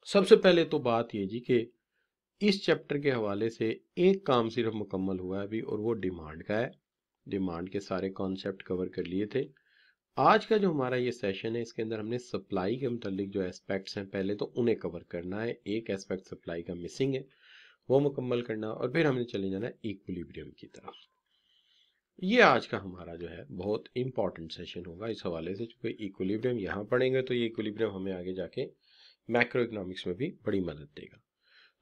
सबसे पहले तो बात ये जी कि इस चैप्टर के हवाले से एक काम सिर्फ मुकम्मल हुआ है अभी, और वो डिमांड का है। डिमांड के सारे कॉन्सेप्ट कवर कर लिए थे। आज का जो हमारा ये सेशन है इसके अंदर हमने सप्लाई के मुतालिक जो एस्पेक्ट्स हैं पहले तो उन्हें कवर करना है। एक एस्पेक्ट सप्लाई का मिसिंग है, वो मुकम्मल करना, और फिर हमने चले जाना है इक्विलिब्रियम की तरफ। ये आज का हमारा जो है बहुत इंपॉर्टेंट सेशन होगा इस हवाले से, चूंकि इक्विलिब्रियम यहाँ पढ़ेंगे तो ये इक्विलिब्रियम हमें आगे जाके मैक्रो इकोनॉमिक्स में भी बड़ी मदद देगा।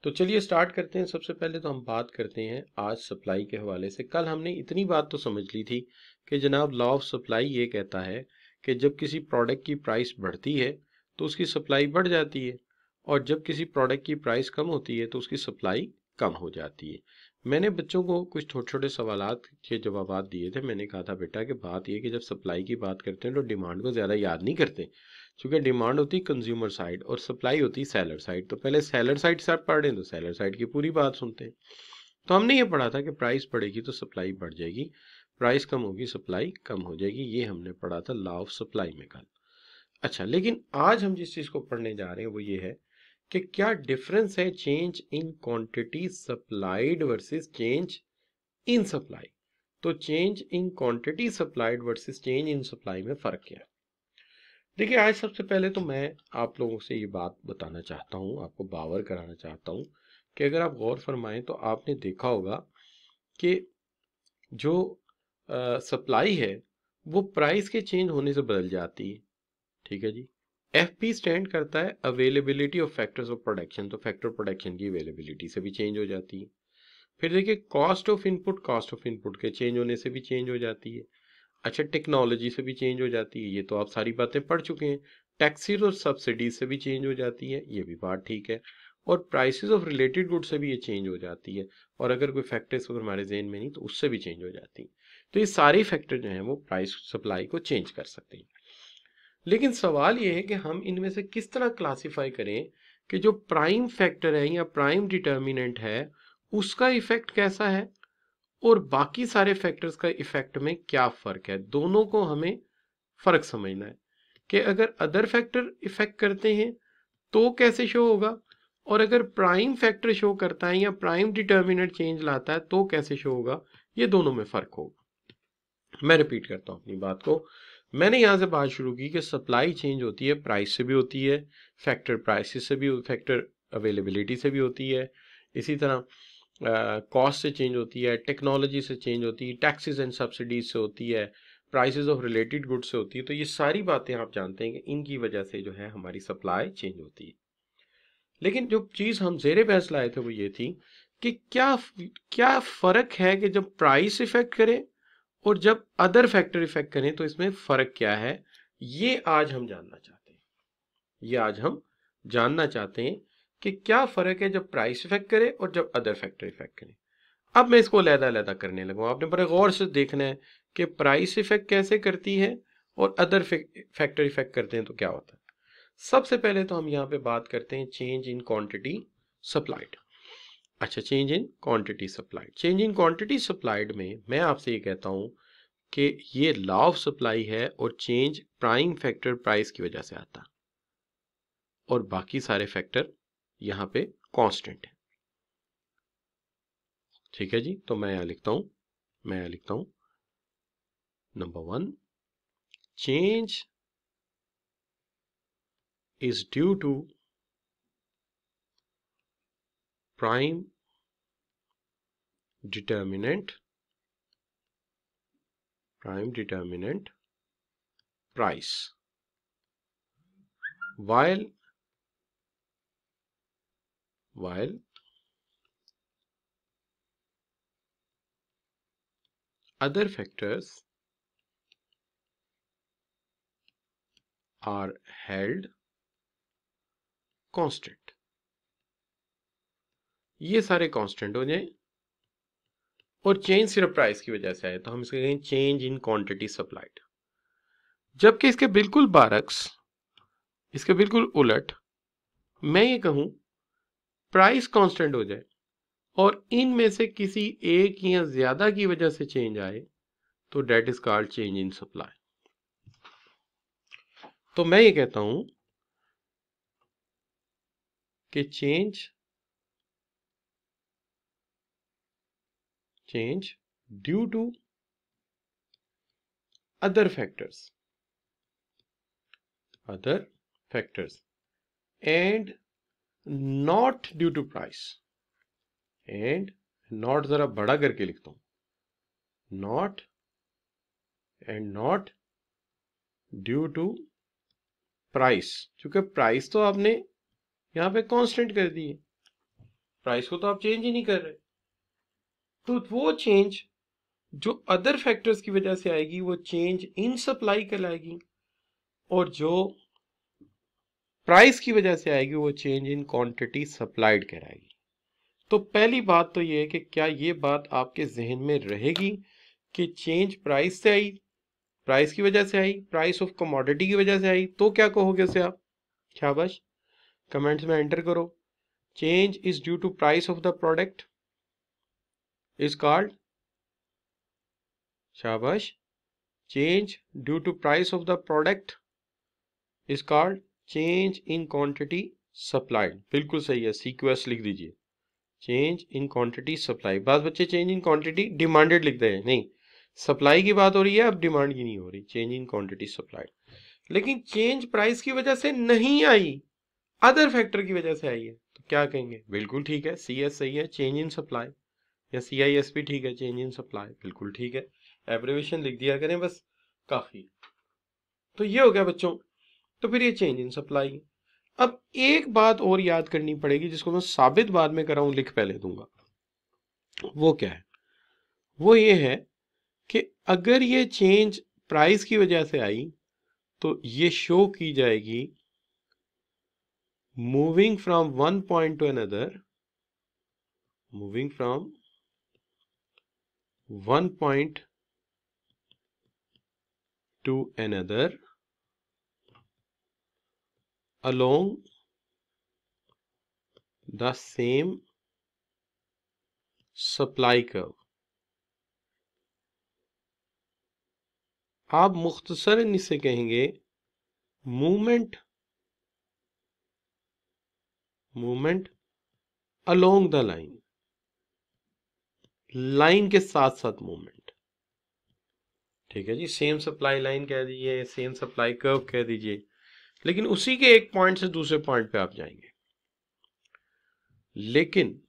तो चलिए स्टार्ट करते हैं। सबसे पहले तो हम बात करते हैं आज सप्लाई के हवाले से। कल हमने इतनी बात तो समझ ली थी कि जनाब लॉ ऑफ सप्लाई ये कहता है कि जब किसी प्रोडक्ट की प्राइस बढ़ती है तो उसकी सप्लाई बढ़ जाती है, और जब किसी प्रोडक्ट की प्राइस कम होती है तो उसकी सप्लाई कम हो जाती है। मैंने बच्चों को कुछ छोटे छोटे सवालात के जवाब दिए थे। मैंने कहा था बेटा कि बात यह कि जब सप्लाई की बात करते हैं तो डिमांड को ज़्यादा याद नहीं करते, क्योंकि डिमांड होती है कंज्यूमर साइड और सप्लाई होती है सेलर साइड। तो पहले सेलर साइड से आप पढ़ रहे हैं तो सेलर साइड की पूरी बात सुनते हैं। तो हमने ये पढ़ा था कि प्राइस बढ़ेगी तो सप्लाई बढ़ जाएगी, प्राइस कम होगी सप्लाई कम हो जाएगी। ये हमने पढ़ा था लॉ ऑफ सप्लाई में कल। अच्छा, लेकिन आज हम जिस चीज़ को पढ़ने जा रहे हैं वो ये है कि क्या डिफरेंस है change in quantity supplied versus change in supply. तो change in quantity supplied versus change in supply में फ़र्क क्या है। देखिए, आज सबसे पहले तो मैं आप लोगों से ये बात बताना चाहता हूँ, आपको बावर कराना चाहता हूँ कि अगर आप गौर फरमाएं तो आपने देखा होगा कि जो सप्लाई है वो प्राइस के चेंज होने से बदल जाती है। ठीक है जी। एफपी स्टैंड करता है availability of factors of production, तो फैक्टर प्रोडक्शन की अवेलेबिलिटी से भी चेंज हो जाती है। फिर देखिए कॉस्ट ऑफ इनपुट के चेंज होने से भी चेंज हो जाती है। अच्छा, टेक्नोलॉजी से भी चेंज हो जाती है, ये तो आप सारी बातें पढ़ चुके हैं। टैक्सेस और सब्सिडीज से भी चेंज हो जाती है, ये भी बात ठीक है। और प्राइसेस ऑफ रिलेटेड गुड्स से भी ये चेंज हो जाती है, और अगर कोई फैक्टर्स अगर हमारे जेहन में नहीं तो उससे भी चेंज हो जाती है। तो ये सारे फैक्टर जो हैं वो प्राइस सप्लाई को चेंज कर सकते हैं। लेकिन सवाल ये है कि हम इनमें से किस तरह क्लासिफाई करें कि जो प्राइम फैक्टर है या प्राइम डिटर्मिनेंट है उसका इफेक्ट कैसा है और बाकी सारे फैक्टर्स का इफेक्ट में क्या फर्क है। दोनों को हमें फर्क समझना है कि अगर अदर फैक्टर इफेक्ट करते हैं तो कैसे शो होगा, और अगर प्राइम फैक्टर शो करता है या प्राइम डिटर्मिनेंट चेंज लाता है तो कैसे शो होगा। ये दोनों में फर्क होगा। मैं रिपीट करता हूँ अपनी बात को। मैंने यहाँ से बात शुरू की कि सप्लाई चेंज होती है, प्राइस से भी होती है, फैक्टर प्राइसेस से भी, फैक्टर अवेलेबिलिटी से भी होती है, इसी तरह कॉस्ट से चेंज होती है, टेक्नोलॉजी से चेंज होती है, टैक्सेस एंड सब्सिडीज से होती है, प्राइसेस ऑफ रिलेटेड गुड्स से होती है। तो ये सारी बातें आप जानते हैं कि इनकी वजह से जो है हमारी सप्लाई चेंज होती है। लेकिन जो चीज़ हम जेरे बहस लाए थे वो ये थी कि क्या क्या फ़र्क है कि जब प्राइस इफेक्ट करे और जब अदर फैक्टर इफेक्ट करें तो इसमें फ़र्क क्या है। ये आज हम जानना चाहते हैं। ये आज हम जानना चाहते हैं कि क्या फ़र्क है जब प्राइस इफेक्ट करे और जब अदर फैक्टर इफेक्ट करें। अब मैं इसको अलग-अलग करने लगा। आपने बड़े गौर से देखना है कि प्राइस इफेक्ट कैसे करती है और अदर फैक्टर इफेक्ट करते हैं तो क्या होता है। सबसे पहले तो हम यहाँ पे बात करते हैं चेंज इन क्वांटिटी सप्लाइड। अच्छा, change in quantity supplied. Change in quantity supplied में मैं आपसे ये कहता हूँ कि ये लॉ ऑफ सप्लाई है और चेंज प्राइम फैक्टर प्राइस की वजह से आता है और बाकी सारे फैक्टर यहाँ पे कांस्टेंट है। ठीक है जी। तो मैं यहाँ लिखता हूँ number 1, change is due to prime determinant price, while other factors are held constant। ये सारे कांस्टेंट हो जाए और चेंज सिर्फ प्राइस की वजह से आए तो हम इसके कहें चेंज इन क्वांटिटी सप्लाइड। जबकि इसके बिल्कुल बारक्स, इसके बिल्कुल उलट मैं ये कहूं प्राइस कांस्टेंट हो जाए और इनमें से किसी एक या ज्यादा की वजह से चेंज आए तो that is called change in supply. तो मैं ये कहता हूं कि change due to other factors and not due to price, and not जरा बड़ा करके लिखता हूं, not due to price, क्योंकि प्राइस तो आपने यहां पे कांस्टेंट कर दी है, प्राइस को तो आप चेंज ही नहीं कर रहे, तो वो चेंज जो अदर फैक्टर्स की वजह से आएगी वो चेंज इन सप्लाई कहलाएगी, और जो प्राइस की वजह से आएगी वो चेंज इन क्वांटिटी सप्लाइड कहलाएगी। तो पहली बात तो ये है कि क्या ये बात आपके जहन में रहेगी कि चेंज प्राइस से आई, प्राइस की वजह से आई, प्राइस ऑफ कमोडिटी की वजह से आई, तो क्या कहोगे उसे आप? शाबाश, कमेंट्स में एंटर करो। Change is due to price of the product is called, शाबाश, change due to price of the product is called change in quantity supplied. बिल्कुल सही है, सीक्वेंस लिख दीजिए, चेंज इन क्वांटिटी सप्लाई। बात बच्चे चेंज इन क्वांटिटी डिमांडेड लिख दे, नहीं, सप्लाई की बात हो रही है, अब डिमांड की नहीं हो रही, चेंज इन क्वांटिटी सप्लाइड। लेकिन चेंज प्राइस की वजह से नहीं आई, अदर फैक्टर की वजह से आई है, तो क्या कहेंगे? बिल्कुल ठीक है, सी एस सही है, चेंज इन सप्लाई, या सी आई एस भी ठीक है, चेंज इन सप्लाई, बिल्कुल ठीक है, एब्रिविएशन लिख दिया करें बस, काफी। तो ये हो गया बच्चों, तो फिर ये चेंज इन सप्लाई है। अब एक बात और याद करनी पड़ेगी जिसको मैं साबित बाद में कर रहा हूं, लिख पहले दूंगा। वो क्या है? वो ये है कि अगर ये चेंज प्राइस की वजह से आई तो ये शो की जाएगी moving from one point two another, moving from one point two another along the same supply curve। आप मुख्तसरन इसे कहेंगे movement along the line, line के साथ साथ मूवमेंट, ठीक है जी, सेम सप्लाई लाइन कह दीजिए, सेम सप्लाई कर्व कह दीजिए, लेकिन उसी के एक पॉइंट से दूसरे पॉइंट पे आप जाएंगे। लेकिन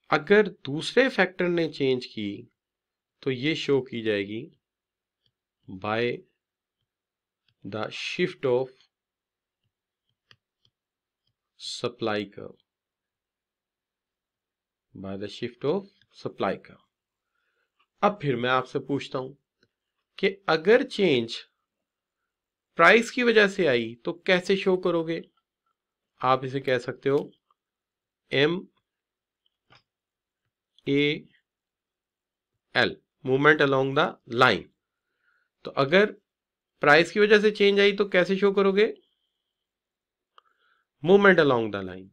अगर दूसरे फैक्टर ने चेंज की तो ये शो की जाएगी by the shift of supply curve, by the shift of supply curve. अब फिर मैं आपसे पूछता हूं कि अगर चेंज प्राइस की वजह से आई तो कैसे शो करोगे? आप इसे कह सकते हो M A L, movement along the line. तो अगर प्राइस की वजह से चेंज आई तो कैसे शो करोगे? Movement along the line.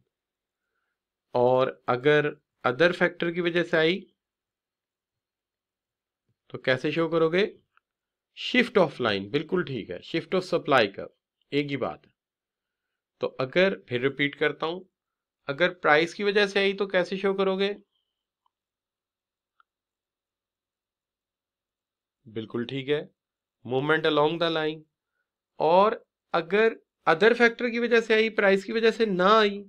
और अगर अदर फैक्टर की वजह से आई तो कैसे शो करोगे? शिफ्ट ऑफ लाइन, बिल्कुल ठीक है, शिफ्ट ऑफ सप्लाई कर्व, एक ही बात है। तो अगर फिर रिपीट करता हूं, अगर प्राइस की वजह से आई तो कैसे शो करोगे? बिल्कुल ठीक है, मूवमेंट अलोंग द लाइन। और अगर अदर फैक्टर की वजह से आई, प्राइस की वजह से ना आई,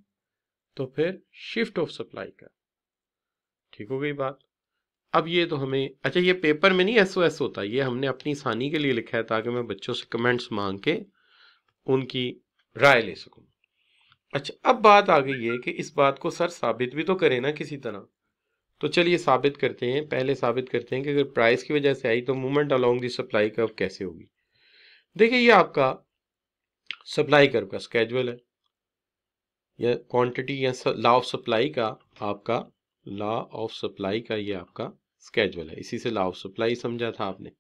तो फिर शिफ्ट ऑफ सप्लाई कर्व। ठीक हो गई बात। अब ये तो हमें, अच्छा ये पेपर में नहीं एसओएस होता, ये हमने अपनी आसानी के लिए लिखा है ताकि मैं बच्चों से कमेंट्स मांग के उनकी राय ले सकूं। अच्छा, अब बात आ गई है कि इस बात को सर साबित भी तो करें ना किसी तरह। तो चलिए साबित करते हैं, पहले साबित करते हैं कि अगर प्राइस की वजह से आई तो movement along the supply curve कैसे होगी। देखिए ये आपका सप्लाई कर्व का स्केड्यूल है, या क्वांटिटी या लॉ ऑफ सप्लाई का, आपका लॉ ऑफ सप्लाई का ये आपका स्केड्यूल है, इसी से लॉ ऑफ सप्लाई समझा था आपने,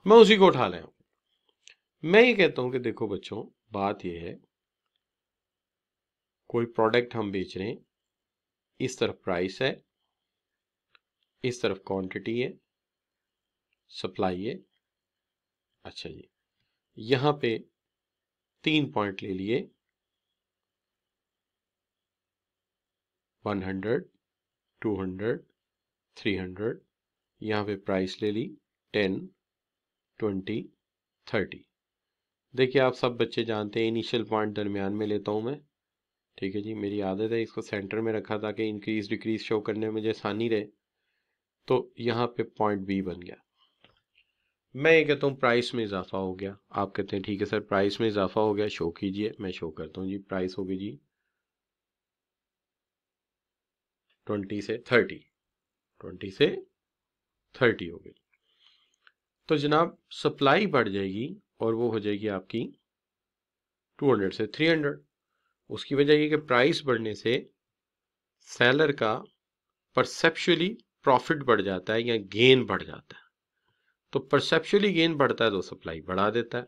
मैं उसी को उठा लाया हूं। मैं ये कहता हूं कि देखो बच्चों, बात ये है, कोई प्रोडक्ट हम बेच रहे हैं, इस तरफ प्राइस है, इस तरफ क्वांटिटी है, सप्लाई है। अच्छा जी, यहां पे 3 पॉइंट ले लिए, 100, 200, 300, यहाँ पे प्राइस ले ली 10, 20, 30। देखिए आप सब बच्चे जानते हैं इनिशियल पॉइंट दरमियान में लेता हूँ मैं, ठीक है जी। मेरी आदत है इसको सेंटर में रखा ताकि इंक्रीज डिक्रीज शो करने में मुझे आसानी रहे। तो यहाँ पे पॉइंट बी बन गया। मैं ये कहता हूँ प्राइस में इजाफा हो गया। आप कहते हैं ठीक है सर प्राइस में इजाफा हो गया, शो कीजिए। मैं शो करता हूँ जी। प्राइस होगी जी 20 से 30, 20 से 30 हो गई। तो जनाब सप्लाई बढ़ जाएगी और वो हो जाएगी आपकी 200 से 300। उसकी वजह ये कि प्राइस बढ़ने से सेलर का परसेप्चुअली प्रॉफिट बढ़ जाता है या गेन बढ़ जाता है। तो परसेप्चुअली गेन बढ़ता है तो सप्लाई बढ़ा देता है,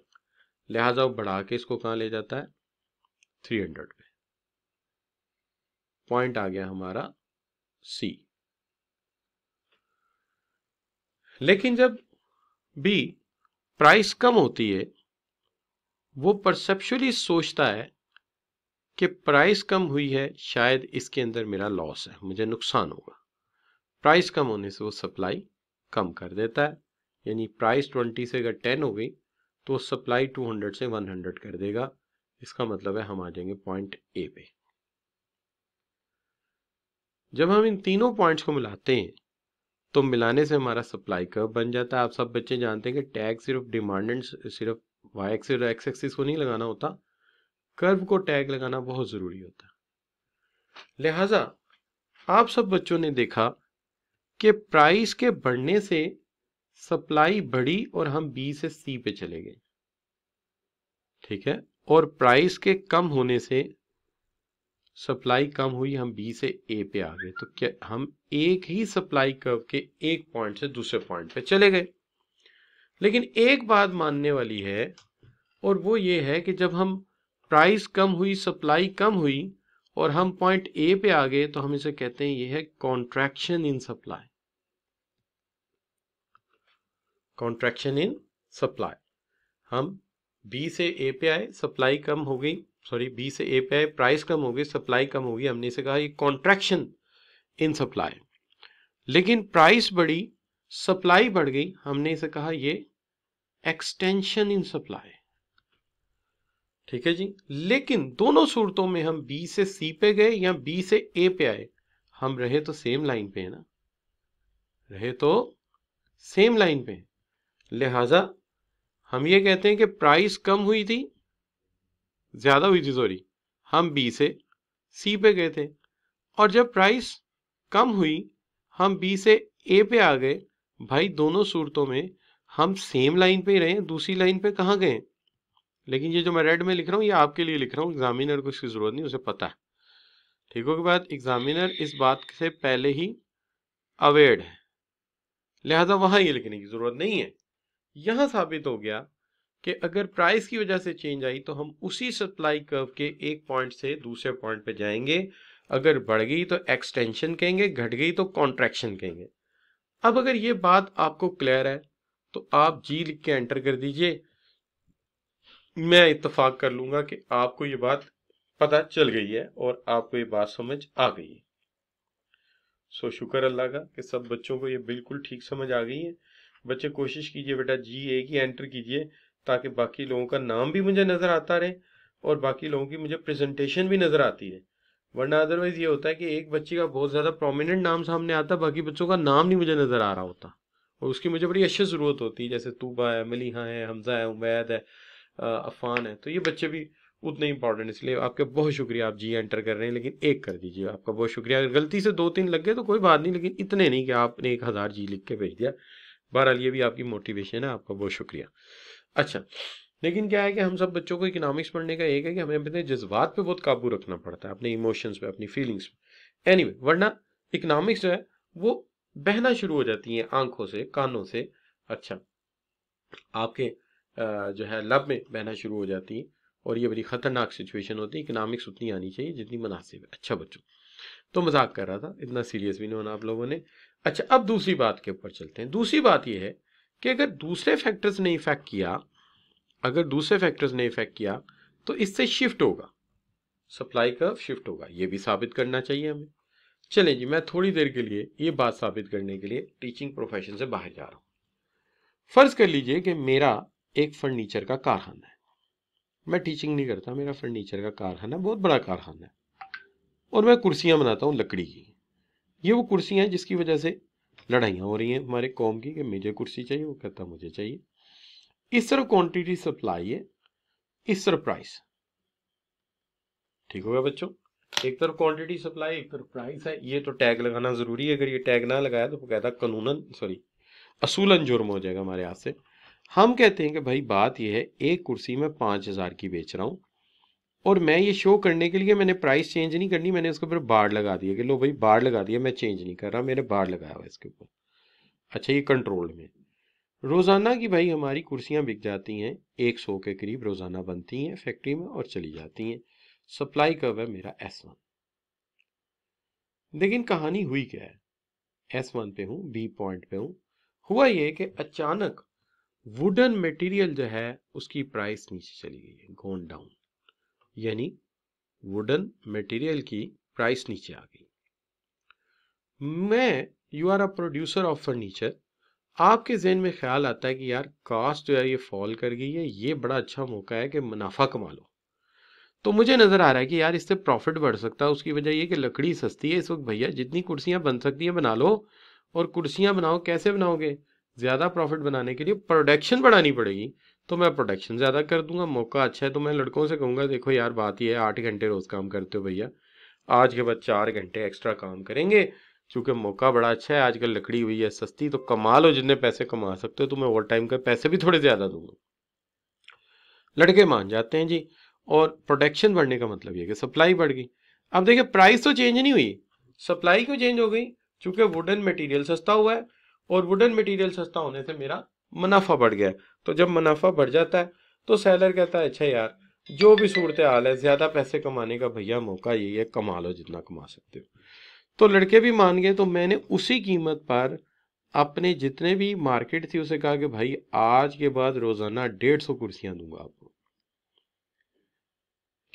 लिहाजा वो बढ़ा के इसको कहाँ ले जाता है 300 पे। पॉइंट आ गया हमारा सी। लेकिन जब बी प्राइस कम होती है, वो परसेप्चुअली सोचता है कि प्राइस कम हुई है, शायद इसके अंदर मेरा लॉस है, मुझे नुकसान होगा। प्राइस कम होने से वो सप्लाई कम कर देता है, यानी प्राइस 20 से अगर 10 हो गई तो सप्लाई 200 से 100 कर देगा। इसका मतलब है हम आ जाएंगे पॉइंट ए पे। जब हम इन तीनों पॉइंट्स को मिलाते हैं तो मिलाने से हमारा सप्लाई कर्व बन जाता है। आप सब बच्चे जानते हैं कि टैग सिर्फ डिमांड एंड सिर्फ वाई एक्सिस और एक्स एक्सिस को नहीं लगाना होता, कर्व को टैग लगाना बहुत जरूरी होता है। लिहाजा आप सब बच्चों ने देखा कि प्राइस के बढ़ने से सप्लाई बढ़ी और हम बी से सी पे चले गए, ठीक है। और प्राइस के कम होने से सप्लाई कम हुई, हम बी से ए पे आ गए। तो क्या हम एक ही सप्लाई कर्व के एक पॉइंट से दूसरे पॉइंट पे चले गए। लेकिन एक बात मानने वाली है और वो ये है कि जब हम प्राइस कम हुई, सप्लाई कम हुई और हम पॉइंट ए पे आ गए तो हम इसे कहते हैं ये है contraction in supply. Contraction in supply. हम बी से ए पे आए, सप्लाई कम हो गई, सॉरी बी से ए पे आए, प्राइस कम हो गई, सप्लाई कम हो गई, हमने इसे कहा ये कॉन्ट्रैक्शन इन सप्लाई। लेकिन प्राइस बढ़ी, सप्लाई बढ़ गई, हमने इसे कहा ये एक्सटेंशन इन सप्लाई, ठीक है जी। लेकिन दोनों सूरतों में हम बी से सी पे गए या बी से ए पे आए, हम रहे तो सेम लाइन पे है ना, रहे तो सेम लाइन पे। लिहाजा हम ये कहते हैं कि प्राइस कम हुई थी, ज्यादा हुई थी सॉरी, हम बी से सी पे गए थे। और जब प्राइस कम हुई हम बी से ए पे आ गए। भाई दोनों सूरतों में हम सेम लाइन पे ही रहे, दूसरी लाइन पे कहाँ गए। लेकिन ये जो मैं रेड में लिख रहा हूँ ये आपके लिए लिख रहा हूँ, एग्जामिनर को इसकी जरूरत नहीं, उसे पता है। ठीक हो के बाद एग्जामिनर इस बात से पहले ही अवेयर है, लिहाजा वहां ये लिखने की जरूरत नहीं है। यहां साबित हो गया कि अगर प्राइस की वजह से चेंज आई तो हम उसी सप्लाई कर्व के एक पॉइंट से दूसरे पॉइंट पे जाएंगे। अगर बढ़ गई तो एक्सटेंशन कहेंगे, घट गई तो कॉन्ट्रैक्शन कहेंगे। अब अगर ये बात आपको क्लियर है तो आप जी लिख के एंटर कर दीजिए। मैं इत्तेफाक कर लूंगा कि आपको ये बात पता चल गई है और आपको ये बात समझ आ गई है। सो शुक्र अल्लाह का कि सब बच्चों को ये बिल्कुल ठीक समझ आ गई है। बच्चे कोशिश कीजिए बेटा जी एक ही एंटर कीजिए ताकि बाकी लोगों का नाम भी मुझे नजर आता रहे और बाकी लोगों की मुझे प्रेजेंटेशन भी नजर आती है। वरना अदरवाइज ये होता है कि एक बच्ची का बहुत ज्यादा प्रोमिनेंट नाम सामने आता है, बाकी बच्चों का नाम नहीं मुझे नजर आ रहा होता और उसकी मुझे बड़ी अच्छी जरूरत होती है। जैसे तूबा है, मलिहा है, हमजा है, उमैद है, अफान है, तो ये बच्चे भी उतने इंपॉर्टेंट। इसलिए आपके बहुत शुक्रिया, आप जी एंटर कर रहे हैं, लेकिन एक कर दीजिए, आपका बहुत शुक्रिया। अगर गलती से 2-3 लग गए तो कोई बात नहीं, लेकिन इतने नहीं कि आपने 1000 जी लिख के भेज दिया। बहरहाल ये भी आपकी मोटिवेशन है, आपका बहुत शुक्रिया। अच्छा, लेकिन क्या है कि हम सब बच्चों को इकोनॉमिक्स पढ़ने का एक है कि हमें अपने जज्बात पे बहुत काबू रखना पड़ता है, अपने इमोशंस पे, अपनी फीलिंग्स पे। एनीवे, वरना इकोनॉमिक्स जो है वो बहना शुरू हो जाती है आंखों से, कानों से। अच्छा, आपके जो है लब में बहना शुरू हो जाती है और ये बड़ी खतरनाक सिचुएशन होती है। इकोनॉमिक्स उतनी आनी चाहिए जितनी मुनासिब है। अच्छा बच्चों, तो मजाक कर रहा था, इतना सीरियस भी नहीं होना आप लोगों ने। अच्छा, अब दूसरी बात के ऊपर चलते हैं। दूसरी बात यह है कि अगर दूसरे फैक्टर्स ने इफेक्ट किया, अगर दूसरे फैक्टर्स ने इफेक्ट किया तो इससे शिफ्ट होगा, सप्लाई कर्व शिफ्ट होगा। ये भी साबित करना चाहिए हमें। चलें जी, मैं थोड़ी देर के लिए ये बात साबित करने के लिए टीचिंग प्रोफेशन से बाहर जा रहा हूँ। फर्ज कर लीजिए कि मेरा एक फर्नीचर का कारखाना है, मैं टीचिंग नहीं करता, मेरा फर्नीचर का कारखाना, बहुत बड़ा कारखाना है, और मैं कुर्सियां बनाता हूँ लकड़ी की। ये वो कुर्सियां हैं जिसकी वजह से लड़ाइयाँ हो रही हैं हमारे कौम की कि मुझे कुर्सी चाहिए, वो कहता मुझे चाहिए। इस तरह क्वांटिटी सप्लाई है, इस तरह प्राइस। ठीक होगा बच्चों, एक तरफ क्वांटिटी सप्लाई, एक तरफ प्राइस है। ये तो टैग लगाना जरूरी है, अगर ये टैग ना लगाया तो वो कहता कानूनन असूलन जुर्म हो जाएगा हमारे हाथ से। हम कहते हैं कि भाई बात यह है, एक कुर्सी में 5,000 की बेच रहा हूं, और मैं ये शो करने के लिए मैंने प्राइस चेंज नहीं करनी, मैंने उसके ऊपर बार लगा दिया कि लो भाई बार लगा दिया, मैं चेंज नहीं कर रहा, मैंने बार लगाया हुआ इसके ऊपर। अच्छा, ये कंट्रोल में रोजाना की भाई हमारी कुर्सियां बिक जाती हैं, 100 के करीब रोजाना बनती हैं फैक्ट्री में और चली जाती हैं। सप्लाई कर्व है मेरा S1। लेकिन कहानी हुई क्या है, S1 पे हूं, B पॉइंट पे हूं। हुआ ये कि अचानक वुडन मटेरियल जो है उसकी प्राइस नीचे चली गई है, गॉन डाउन, यानी वुडन मटेरियल की प्राइस नीचे आ गई। You are a producer of furniture, आपके जहन में ख्याल आता है कि यार कॉस्ट जो है ये फॉल कर गई है, ये बड़ा अच्छा मौका है कि मुनाफा कमा लो। तो मुझे नजर आ रहा है कि यार इससे प्रॉफिट बढ़ सकता है। उसकी वजह ये कि लकड़ी सस्ती है इस वक्त भैया, जितनी कुर्सियां बन सकती हैं बना लो, और कुर्सियां बनाओ, कैसे बनाओगे, ज्यादा प्रॉफिट बनाने के लिए प्रोडक्शन बढ़ानी पड़ेगी। तो मैं प्रोडक्शन ज्यादा कर दूंगा, मौका अच्छा है। तो मैं लड़कों से कहूंगा देखो यार बात यह है, 8 घंटे रोज काम करते हो भैया, आज के बाद 4 घंटे एक्स्ट्रा काम करेंगे, क्योंकि मौका बड़ा अच्छा है, आजकल लकड़ी हुई है सस्ती, तो कमा लो जितने पैसे कमा सकते हो, तो मैं ओवर टाइम का पैसे भी थोड़े ज्यादा दूंगा। लड़के मान जाते हैं जी, और प्रोडक्शन बढ़ने का मतलब ये कि सप्लाई बढ़ गई। अब देखिए प्राइस तो चेंज नहीं हुई, सप्लाई क्यों चेंज हो गई, क्योंकि वुडन मटेरियल सस्ता हुआ है, और वुडन मटेरियल सस्ता होने से मेरा मुनाफा बढ़ गया है। तो जब मुनाफा बढ़ जाता है तो सेलर कहता है अच्छा यार जो भी सूरत हाल है, ज्यादा पैसे कमाने का भैया मौका यही है, कमा लो जितना कमा सकते हो। तो लड़के भी मान गए, तो मैंने उसी कीमत पर अपने जितने भी मार्केट थी उसे कहा कि भाई आज के बाद रोजाना 150 कुर्सियां दूंगा आपको।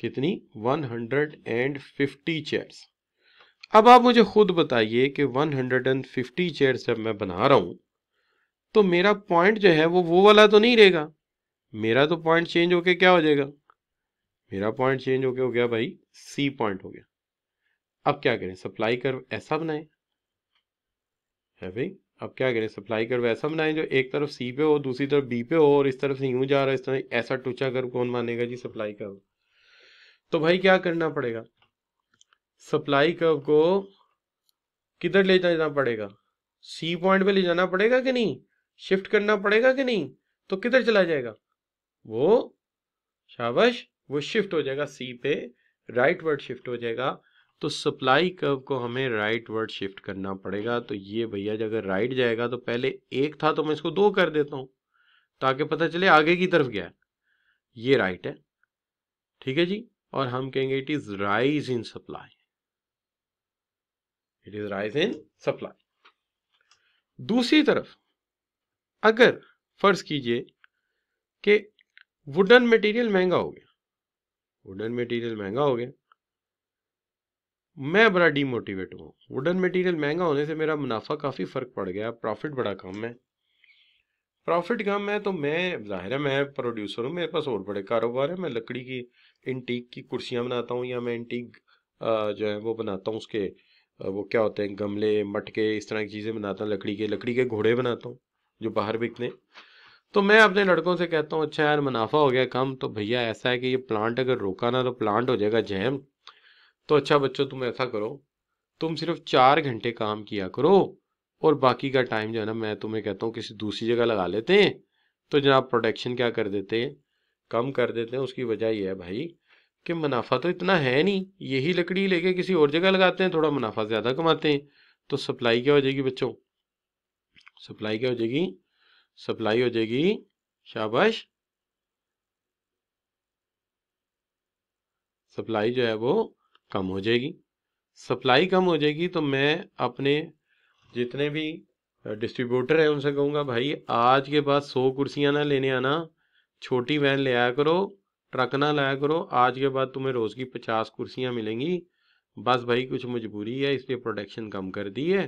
कितनी, 150 चेयर्स। अब आप मुझे खुद बताइए कि 150 चेयर्स जब मैं बना रहा हूं तो मेरा पॉइंट जो है वो वाला तो नहीं रहेगा, मेरा तो पॉइंट चेंज होके क्या हो जाएगा, मेरा पॉइंट चेंज होके हो गया भाई C पॉइंट हो गया। अब क्या करें, सप्लाई कर्व ऐसा बनाए है भाई, अब क्या करें, सप्लाई कर्व ऐसा बनाए जो एक तरफ C पे हो, दूसरी तरफ B पे हो, और इस तरफ से यूं जा रहा है, इस तरह ऐसा टूचा कर्व कौन मानेगा जी सप्लाई कर्व। तो भाई क्या करना पड़ेगा, सप्लाई कर्व को किधर ले जाना पड़ेगा, C पॉइंट पे ले जाना पड़ेगा कि नहीं, शिफ्ट करना पड़ेगा कि नहीं, तो किधर चला जाएगा वो, शाबाश, वो शिफ्ट हो जाएगा C पे, राइट वर्ड शिफ्ट हो जाएगा। तो सप्लाई कर्व को हमें राइट वर्ड शिफ्ट करना पड़ेगा। तो ये भैया अगर राइट जाएगा तो पहले 1 था तो मैं इसको 2 कर देता हूं ताकि पता चले आगे की तरफ गया, ये राइट है, ठीक है जी। और हम कहेंगे it is rise in supply, it is rise in supply. दूसरी तरफ अगर फर्ज कीजिए कि वुडन मटेरियल महंगा हो गया, वुडन मटेरियल महंगा हो गया, मैं बड़ा डीमोटिवेट हुआ, वुडन मटेरियल महंगा होने से मेरा मुनाफा काफी फर्क पड़ गया, प्रॉफिट बड़ा कम है, प्रॉफिट कम है। तो मैं जाहिर है मैं प्रोड्यूसर हूँ, मेरे पास और बड़े कारोबार है, मैं लकड़ी की इंटीक की कुर्सियां बनाता हूँ, या मैं इंटीक जो है वो बनाता हूँ, उसके वो क्या होते हैं गमले मटके इस तरह की चीजें बनाता हूँ, लकड़ी के घोड़े बनाता हूँ जो बाहर बिकते हैं। तो मैं अपने लड़कों से कहता हूँ अच्छा यार मुनाफा हो गया कम, तो भैया ऐसा है कि ये प्लांट अगर रोका ना तो प्लांट हो जाएगा जैम। तो अच्छा बच्चों तुम ऐसा करो, तुम सिर्फ 4 घंटे काम किया करो, और बाकी का टाइम जो है ना मैं तुम्हें कहता हूँ किसी दूसरी जगह लगा लेते हैं। तो जनाब प्रोडक्शन क्या कर देते हैं, कम कर देते हैं। उसकी वजह यह है भाई कि मुनाफा तो इतना है नहीं, यही लकड़ी लेके किसी और जगह लगाते हैं, थोड़ा मुनाफा ज्यादा कमाते हैं। तो सप्लाई क्या हो जाएगी बच्चों, सप्लाई क्या हो जाएगी, सप्लाई हो जाएगी, शाबाश, सप्लाई जो है वो कम हो जाएगी। सप्लाई कम हो जाएगी तो मैं अपने जितने भी डिस्ट्रीब्यूटर है उनसे कहूँगा भाई आज के बाद 100 कुर्सियां ना लेने आना, छोटी वैन ले आया करो, ट्रक ना लाया करो, आज के बाद तुम्हें रोज की 50 कुर्सियां मिलेंगी, बस भाई कुछ मजबूरी है इसलिए प्रोडक्शन कम कर दी है,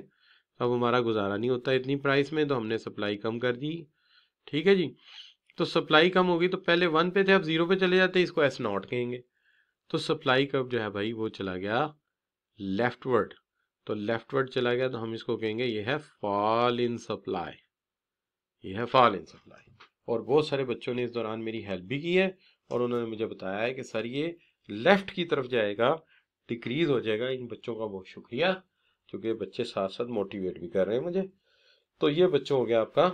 अब हमारा गुजारा नहीं होता इतनी प्राइस में तो हमने सप्लाई कम कर दी। ठीक है जी, तो सप्लाई कम होगी तो पहले 1 पे थे अब 0 पे चले जाते, इसको एस नॉट कहेंगे। तो सप्लाई कर्व जो है भाई वो चला गया लेफ्टवर्ड, तो लेफ्टवर्ड चला गया तो हम इसको कहेंगे ये है फॉल इन सप्लाई, ये है फॉल इन सप्लाई। और बहुत सारे बच्चों ने इस दौरान मेरी हेल्प भी की है और उन्होंने मुझे बताया है कि सर ये लेफ्ट की तरफ जाएगा, डिक्रीज हो जाएगा। इन बच्चों का बहुत शुक्रिया, क्योंकि बच्चे साथ साथ मोटिवेट भी कर रहे हैं मुझे। तो ये बच्चों हो गया आपका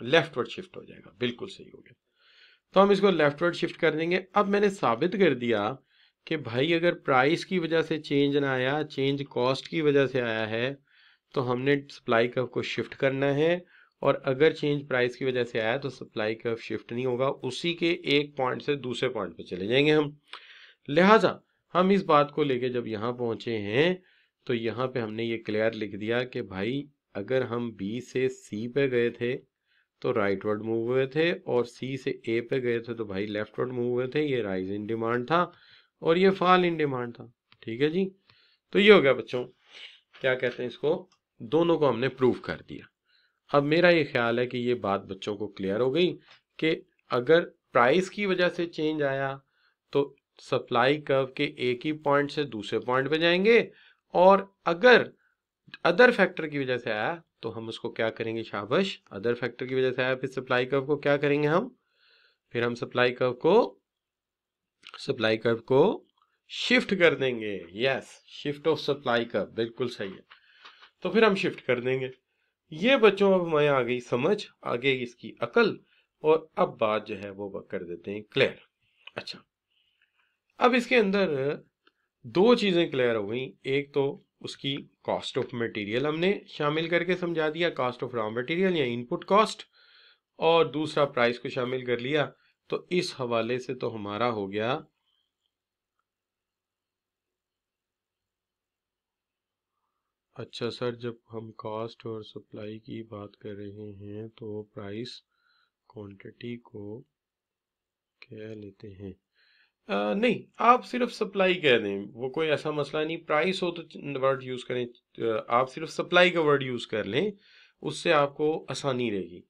लेफ्टवर्ड शिफ्ट हो जाएगा, बिल्कुल सही हो गया। तो हम इसको लेफ्टवर्ड शिफ्ट कर देंगे। अब मैंने साबित कर दिया कि भाई अगर प्राइस की वजह से चेंज ना आया, चेंज कॉस्ट की वजह से आया है, तो हमने सप्लाई कर्व को शिफ्ट करना है। और अगर चेंज प्राइस की वजह से आया तो सप्लाई कर्व शिफ्ट नहीं होगा, उसी के एक पॉइंट से दूसरे पॉइंट पे चले जाएंगे हम। लिहाजा हम इस बात को लेके जब यहाँ पहुंचे हैं तो यहाँ पे हमने ये क्लियर लिख दिया कि भाई अगर हम बी से सी पे गए थे तो राइटवर्ड मूव हुए थे, और सी से ए पे गए थे तो भाई लेफ्टवर्ड मूव हुए थे। ये राइज इन डिमांड था और ये फॉल इन डिमांड था। ठीक है जी, तो ये हो गया बच्चों, क्या कहते हैं इसको, दोनों को हमने प्रूव कर दिया। अब मेरा ये ख्याल है कि ये बात बच्चों को क्लियर हो गई कि अगर प्राइस की वजह से चेंज आया तो सप्लाई कर्व के एक ही पॉइंट से दूसरे पॉइंट पे जाएंगे, और अगर अदर फैक्टर की वजह से आया तो हम उसको क्या करेंगे, शाबाश, अदर फैक्टर की वजह से आया फिर सप्लाई कर्व को क्या करेंगे हम, फिर हम सप्लाई कर्व को शिफ्ट कर देंगे। Yes, shift of supply curve, बिल्कुल सही है। तो फिर हम शिफ्ट कर देंगे। ये बच्चों अब हमें आ गई समझ, आगे इसकी अकल, और अब बात जो है वो कर देते हैं क्लियर। अच्छा, अब इसके अंदर दो चीजें क्लियर हो गई। एक तो उसकी कॉस्ट ऑफ मटेरियल हमने शामिल करके समझा दिया, कॉस्ट ऑफ रॉ मटेरियल या इनपुट कॉस्ट, और दूसरा प्राइस को शामिल कर लिया। तो इस हवाले से तो हमारा हो गया अच्छा सर, जब हम कॉस्ट और सप्लाई की बात कर रहे हैं तो प्राइस क्वांटिटी को क्या लेते हैं? नहीं, आप सिर्फ सप्लाई कह दें, वो कोई ऐसा मसला नहीं। प्राइस हो तो वर्ड यूज करें, आप सिर्फ सप्लाई का वर्ड यूज कर लें, उससे आपको आसानी रहेगी।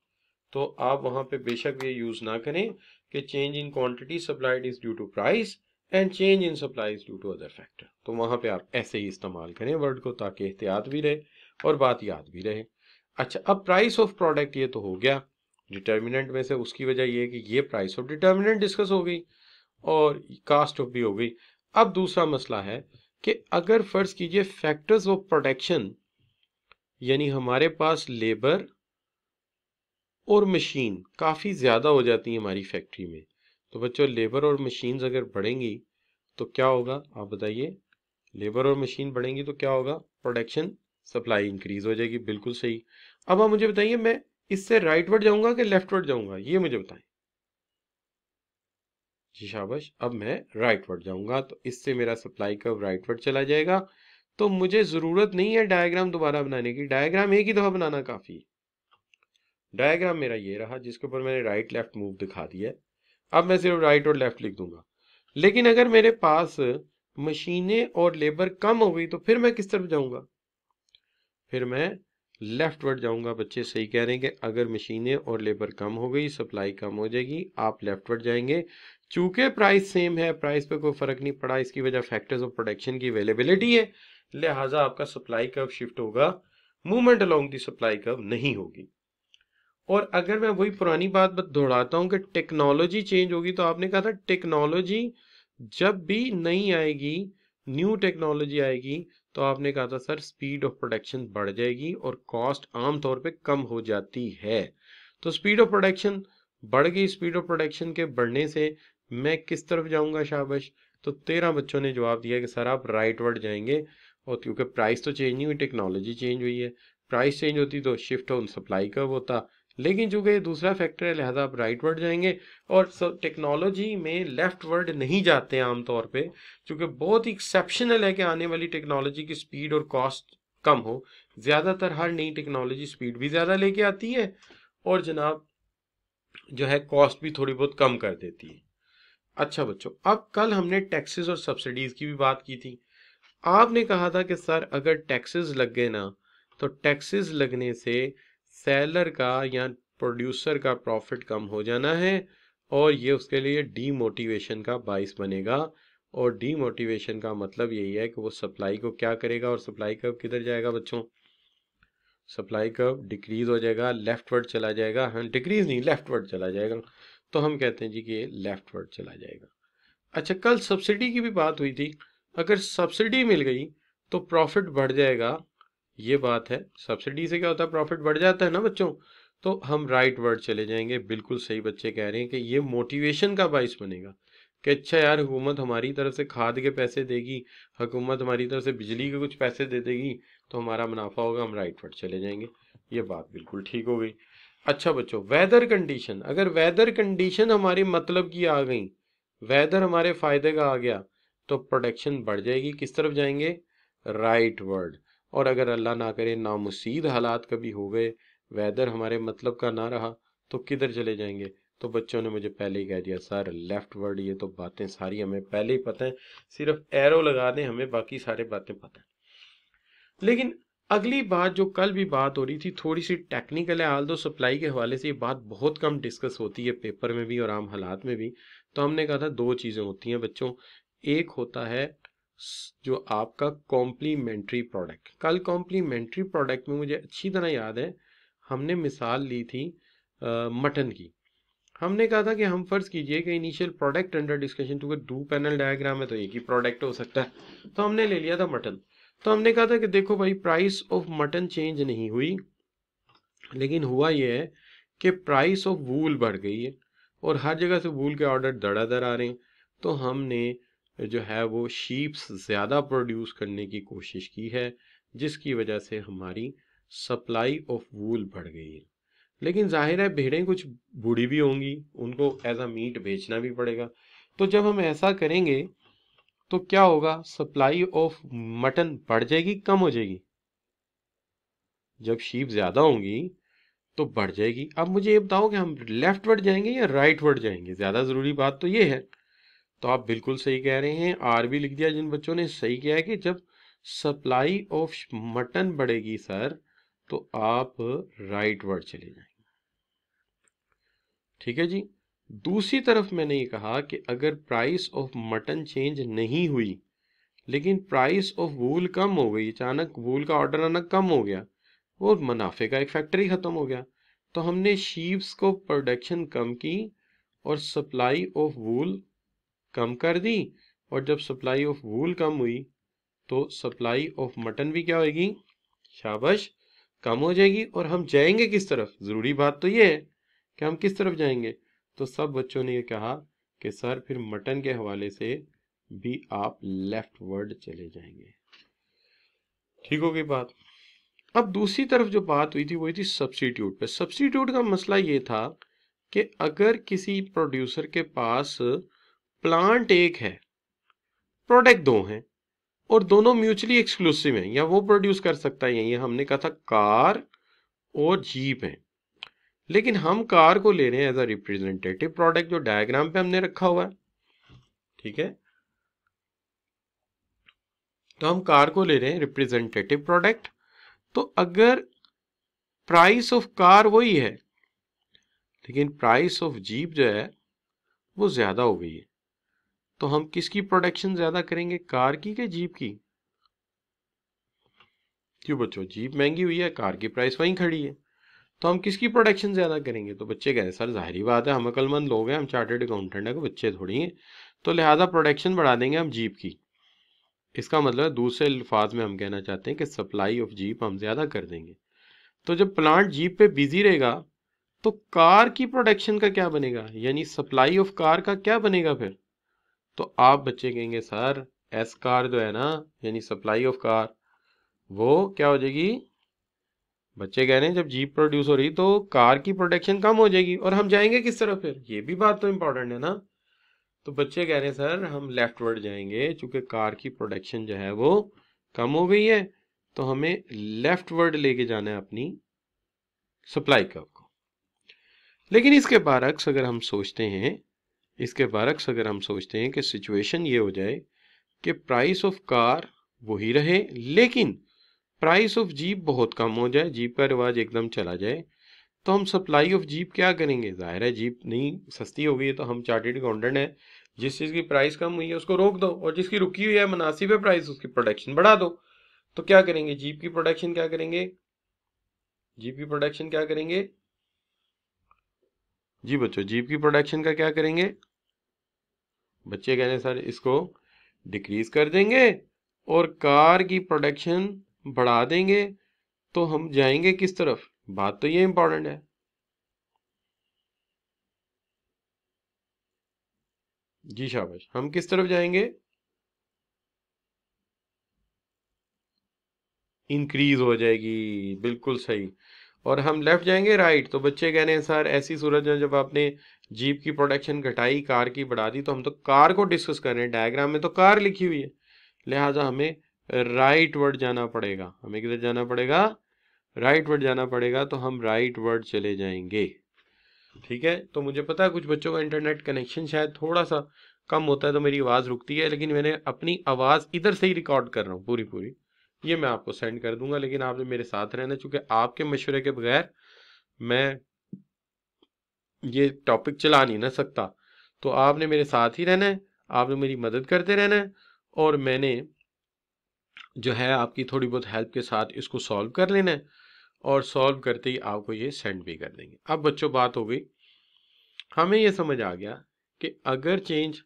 तो आप वहां पे बेशक ये यूज ना करें कि change in quantity supplied is due to price and change in supply is due to other factor. तो वहां पे आप ऐसे ही इस्तेमाल करें वर्ड को, ताकि एहतियात भी रहे और बात याद भी रहे। अच्छा, अब प्राइस ऑफ प्रोडक्ट ये तो हो गया, डिटर्मिनेंट में से उसकी वजह ये है कि ये प्राइस ऑफ डिटर्मिनेंट डिस्कस हो गई और कास्ट ऑफ भी हो गई। अब दूसरा मसला है कि अगर फर्ज कीजिए फैक्टर्स ऑफ प्रोडक्शन, यानी हमारे पास लेबर और मशीन काफ़ी ज़्यादा हो जाती है हमारी फैक्ट्री में, तो बच्चों लेबर और मशीन्स अगर बढ़ेंगी तो क्या होगा, आप बताइए। लेबर और मशीन बढ़ेंगी तो क्या होगा, प्रोडक्शन सप्लाई इंक्रीज हो जाएगी, बिल्कुल सही। अब आप मुझे बताइए मैं इससे राइटवर्ड जाऊंगा कि लेफ्टवर्ड जाऊंगा, ये मुझे बताएं जी। शाबाश, अब मैं राइटवर्ड जाऊंगा तो इससे मेरा सप्लाई कर्व राइटवर्ड चला जाएगा। तो मुझे ज़रूरत नहीं है डायग्राम दोबारा बनाने की, डायग्राम एक ही दफ़ा बनाना काफ़ी है। डायग्राम मेरा ये रहा जिसके ऊपर मैंने राइट लेफ्ट मूव दिखा दिया है। अब मैं सिर्फ राइट और लेफ्ट लिख दूंगा। लेकिन अगर मेरे पास मशीनें और लेबर कम हो गई तो फिर मैं किस तरफ जाऊंगा, फिर मैं लेफ्टवर्ड जाऊंगा। बच्चे सही कह रहे हैं कि अगर मशीनें और लेबर कम हो गई सप्लाई कम हो जाएगी, आप लेफ्टवर्ड जाएंगे। चूंकि प्राइस सेम है, प्राइस पे कोई फर्क नहीं पड़ा, इसकी वजह फैक्टर्स ऑफ प्रोडक्शन की अवेलेबिलिटी है, लिहाजा आपका सप्लाई कर्व शिफ्ट होगा, movement along the supply curve नहीं होगी। और अगर मैं वही पुरानी बात दोहराता हूं कि टेक्नोलॉजी चेंज होगी, तो आपने कहा था टेक्नोलॉजी जब भी नई आएगी, न्यू टेक्नोलॉजी आएगी, तो आपने कहा था सर स्पीड ऑफ प्रोडक्शन बढ़ जाएगी और कॉस्ट आमतौर पे कम हो जाती है। तो स्पीड ऑफ प्रोडक्शन बढ़ गई, स्पीड ऑफ प्रोडक्शन के बढ़ने से मैं किस तरफ जाऊंगा, शाबाश। तो 13 बच्चों ने जवाब दिया कि सर आप राइटवर्ड जाएंगे, और क्योंकि प्राइस तो चेंज नहीं हुई, टेक्नोलॉजी चेंज हुई है। प्राइस चेंज होती तो शिफ्ट ऑन सप्लाई कर्व होता, लेकिन चूंकि ये दूसरा फैक्टर है लिहाजा आप राइटवर्ड जाएंगे। और टेक्नोलॉजी में लेफ्टवर्ड नहीं जाते आमतौर पे, क्योंकि बहुत ही एक्सेप्शनल है कि आने वाली टेक्नोलॉजी की स्पीड और कॉस्ट कम हो। ज्यादातर हर नई टेक्नोलॉजी स्पीड भी ज्यादा लेके आती है और जनाब जो है कॉस्ट भी थोड़ी बहुत कम कर देती है। अच्छा बच्चों, अब कल हमने टैक्सेस और सब्सिडीज की भी बात की थी। आपने कहा था कि सर अगर टैक्सेस लग गए ना तो टैक्सेस लगने से सेलर का या प्रोड्यूसर का प्रॉफिट कम हो जाना है और ये उसके लिए डीमोटिवेशन का बाइस बनेगा। और डीमोटिवेशन का मतलब यही है कि वो सप्लाई को क्या करेगा, और सप्लाई कर्व किधर जाएगा बच्चों, सप्लाई कर्व डिक्रीज हो जाएगा, लेफ्टवर्ड चला जाएगा। हाँ, डिक्रीज नहीं, लेफ्टवर्ड चला जाएगा। तो हम कहते हैं जी कि ये लेफ्टवर्ड चला जाएगा। अच्छा, कल सब्सिडी की भी बात हुई थी। अगर सब्सिडी मिल गई तो प्रॉफिट बढ़ जाएगा, ये बात है। सब्सिडी से क्या होता है, प्रॉफिट बढ़ जाता है ना बच्चों। तो हम राइट वर्ड चले जाएंगे। बिल्कुल सही बच्चे कह रहे हैं कि ये मोटिवेशन का बाइस बनेगा कि अच्छा यार, हुकूमत हमारी तरफ से खाद के पैसे देगी, हुकूमत हमारी तरफ से बिजली के कुछ पैसे दे देगी, तो हमारा मुनाफा होगा, हम राइट वर्ड चले जाएंगे। ये बात बिल्कुल ठीक हो गई। अच्छा बच्चों, वेदर कंडीशन, अगर वेदर कंडीशन हमारी मतलब की आ गई, वेदर हमारे फायदे का आ गया, तो प्रोडक्शन बढ़ जाएगी। किस तरफ जाएंगे, राइट वर्ड। और अगर अल्लाह ना करे नामुसीद हालात कभी हो गए, वेदर हमारे मतलब का ना रहा, तो किधर चले जाएंगे। तो बच्चों ने मुझे पहले ही कह दिया सर लेफ्ट वर्ड। ये तो बातें सारी हमें पहले ही पता है, सिर्फ एरो लगा दें हमें, बाकी सारे बातें पता है। लेकिन अगली बात जो कल भी बात हो रही थी, थोड़ी सी टेक्निकल है, हाल दो सप्लाई के हवाले से ये बात बहुत कम डिस्कस होती है पेपर में भी और आम हालात में भी। तो हमने कहा था दो चीज़ें होती हैं बच्चों, एक होता है जो आपका कॉम्प्लीमेंट्री प्रोडक्ट। कल कॉम्प्लीमेंट्री प्रोडक्ट में मुझे अच्छी तरह याद है, हमने मिसाल ली थी मटन की। हमने कहा था कि हम फर्ज कीजिए कि इनिशियल प्रोडक्ट अंडर डिस्कशन, क्योंकि टू पैनल डायग्राम है तो एक ही प्रोडक्ट हो सकता है, तो हमने ले लिया था मटन। तो हमने कहा था कि देखो भाई, प्राइस ऑफ मटन चेंज नहीं हुई, लेकिन हुआ ये है कि प्राइस ऑफ वूल बढ़ गई है और हर जगह से वूल के ऑर्डर धड़ाधड़ आ रहे हैं। तो हमने जो है वो शीप्स ज़्यादा प्रोड्यूस करने की कोशिश की है, जिसकी वजह से हमारी सप्लाई ऑफ वूल बढ़ गई है। लेकिन जाहिर है भेड़ें कुछ बूढ़ी भी होंगी, उनको एज अ मीट बेचना भी पड़ेगा। तो जब हम ऐसा करेंगे तो क्या होगा, सप्लाई ऑफ मटन बढ़ जाएगी कम हो जाएगी, जब शीप ज्यादा होंगी तो बढ़ जाएगी। अब मुझे ये बताओ कि हम लेफ्ट वर्ड जाएंगे या राइट वर्ड जाएंगे, ज्यादा जरूरी बात तो ये है। तो आप बिल्कुल सही कह रहे हैं, आर भी लिख दिया जिन बच्चों ने, सही किया है कि जब सप्लाई ऑफ मटन बढ़ेगी सर तो आप राइट वर्ड चले जाएंगे। ठीक है जी। दूसरी तरफ मैंने ये कहा कि अगर प्राइस ऑफ मटन चेंज नहीं हुई लेकिन प्राइस ऑफ वूल कम हो गई, अचानक वूल का ऑर्डर आना कम हो गया, वो मुनाफे का एक फैक्टर ही खत्म हो गया। तो हमने शीप्स को प्रोडक्शन कम की और सप्लाई ऑफ वूल कम कर दी, और जब सप्लाई ऑफ वूल कम हुई तो सप्लाई ऑफ मटन भी क्या होगी, शाबाश, कम हो जाएगी। और हम जाएंगे किस तरफ, जरूरी बात तो ये है कि हम किस तरफ जाएंगे। तो सब बच्चों ने ये कहा कि सर फिर मटन के हवाले से भी आप लेफ्ट वर्ड चले जाएंगे। ठीक हो गई बात। अब दूसरी तरफ जो बात हुई थी वो थी सब्स्टिट्यूट पे। सब्स्टिट्यूट का मसला ये था कि अगर किसी प्रोड्यूसर के पास प्लांट एक है, प्रोडक्ट दो हैं, और दोनों म्यूचुअली एक्सक्लूसिव हैं, या वो प्रोड्यूस कर सकता है, ये हमने कहा था कार और जीप है, लेकिन हम कार को ले रहे हैं एज अ रिप्रेजेंटेटिव प्रोडक्ट जो डायग्राम पे हमने रखा हुआ है। ठीक है, तो हम कार को ले रहे हैं रिप्रेजेंटेटिव प्रोडक्ट। तो अगर प्राइस ऑफ कार वही है लेकिन प्राइस ऑफ जीप जो है वो ज्यादा हो गई है, तो हम किसकी प्रोडक्शन ज्यादा करेंगे, कार की कि जीप की। क्यों बच्चों, जीप महंगी हुई है, कार की प्राइस वहीं खड़ी है, तो हम किसकी प्रोडक्शन ज्यादा करेंगे। तो बच्चे कह रहे सर जाहिर बात है, हम अक्लमंद लोग हैं, हम चार्टर्ड अकाउंटेंट है, बच्चे थोड़ी हैं, तो लिहाजा प्रोडक्शन बढ़ा देंगे हम जीप की। इसका मतलब दूसरे अल्फाज में हम कहना चाहते हैं कि सप्लाई ऑफ जीप हम ज्यादा कर देंगे। तो जब प्लांट जीप पे बिजी रहेगा तो कार की प्रोडक्शन का क्या बनेगा, यानी सप्लाई ऑफ कार का क्या बनेगा फिर। तो आप बच्चे कहेंगे सर एस कार जो है ना, यानी सप्लाई ऑफ कार, वो क्या हो जाएगी। बच्चे कह रहे हैं जब जीप प्रोड्यूस हो रही तो कार की प्रोडक्शन कम हो जाएगी, और हम जाएंगे किस तरफ फिर, ये भी बात तो इंपॉर्टेंट है ना। तो बच्चे कह रहे हैं सर हम लेफ्ट वर्ड जाएंगे, चूंकि कार की प्रोडक्शन जो है वो कम हो गई है, तो हमें लेफ्ट वर्ड लेके जाना है अपनी सप्लाई कर्व को। लेकिन इसके बरअक्स अगर हम सोचते हैं, इसके बरअक्स अगर हम सोचते हैं कि सिचुएशन ये हो जाए कि प्राइस ऑफ कार वही रहे, लेकिन प्राइस ऑफ जीप बहुत कम हो जाए, जीप का रिवाज एकदम चला जाए, तो हम सप्लाई ऑफ जीप क्या करेंगे? जाहिर है जीप नहीं सस्ती हो गई है, तो हम चार्टेड अकाउंटेंट है, जिस चीज़ की प्राइस कम हुई है उसको रोक दो, और जिसकी रुकी हुई है मुनासिब है प्राइस, उसकी प्रोडक्शन बढ़ा दो। तो क्या करेंगे? जीप की प्रोडक्शन क्या करेंगे? जीप की प्रोडक्शन क्या करेंगे जी बच्चों? जीप की प्रोडक्शन का क्या करेंगे? बच्चे कह रहे हैं सर इसको डिक्रीज कर देंगे और कार की प्रोडक्शन बढ़ा देंगे, तो हम जाएंगे किस तरफ? बात तो ये इंपॉर्टेंट है। जी शाबाश, हम किस तरफ जाएंगे? इंक्रीज हो जाएगी, बिल्कुल सही। और हम लेफ्ट जाएंगे राइट। तो बच्चे कह रहे हैं सर ऐसी सूरत में जब आपने जीप की प्रोडक्शन घटाई, कार की बढ़ा दी, तो हम तो कार को डिस्कस कर रहे हैं, डायग्राम में तो कार लिखी हुई है, लिहाजा हमें राइट वर्ड जाना पड़ेगा। हमें किधर जाना पड़ेगा? राइट वर्ड जाना पड़ेगा, तो हम राइट वर्ड चले जाएंगे। ठीक है, तो मुझे पता है कुछ बच्चों का इंटरनेट कनेक्शन शायद थोड़ा सा कम होता है तो मेरी आवाज़ रुकती है, लेकिन मैंने अपनी आवाज़ इधर से ही रिकॉर्ड कर रहा हूँ पूरी पूरी, ये मैं आपको सेंड कर दूंगा। लेकिन आपने मेरे साथ रहना, चूंकि आपके मशवरे के बगैर मैं ये टॉपिक चला नहीं ना सकता। तो आपने मेरे साथ ही रहना है, आपने मेरी मदद करते रहना है, और मैंने जो है आपकी थोड़ी बहुत हेल्प के साथ इसको सॉल्व कर लेना है, और सॉल्व करते ही आपको ये सेंड भी कर देंगे। अब बच्चों बात हो गई, हमें ये समझ आ गया कि अगर चेंज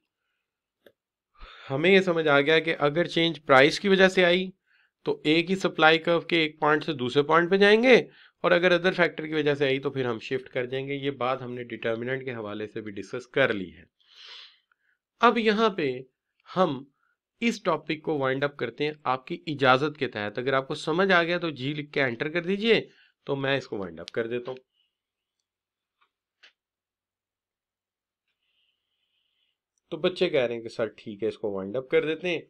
हमें ये समझ आ गया कि अगर चेंज प्राइस की वजह से आई तो एक ही सप्लाई कर्व के एक पॉइंट से दूसरे पॉइंट पे जाएंगे, और अगर अदर फैक्टर की वजह से आई तो फिर हम शिफ्ट कर जाएंगे। ये बात हमने डिटर्मिनेंट के हवाले से भी डिस्कस कर ली है। अब यहाँ पे हम इस टॉपिक को वाइंड अप करते हैं आपकी इजाजत के तहत। अगर आपको समझ आ गया तो जी लिख के एंटर कर दीजिए, तो मैं इसको वाइंड अप कर देता हूँ। तो बच्चे कह रहे हैं कि सर ठीक है इसको वाइंड अप कर देते हैं,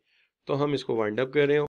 तो हम इसको वाइंड अप कर रहे हैं।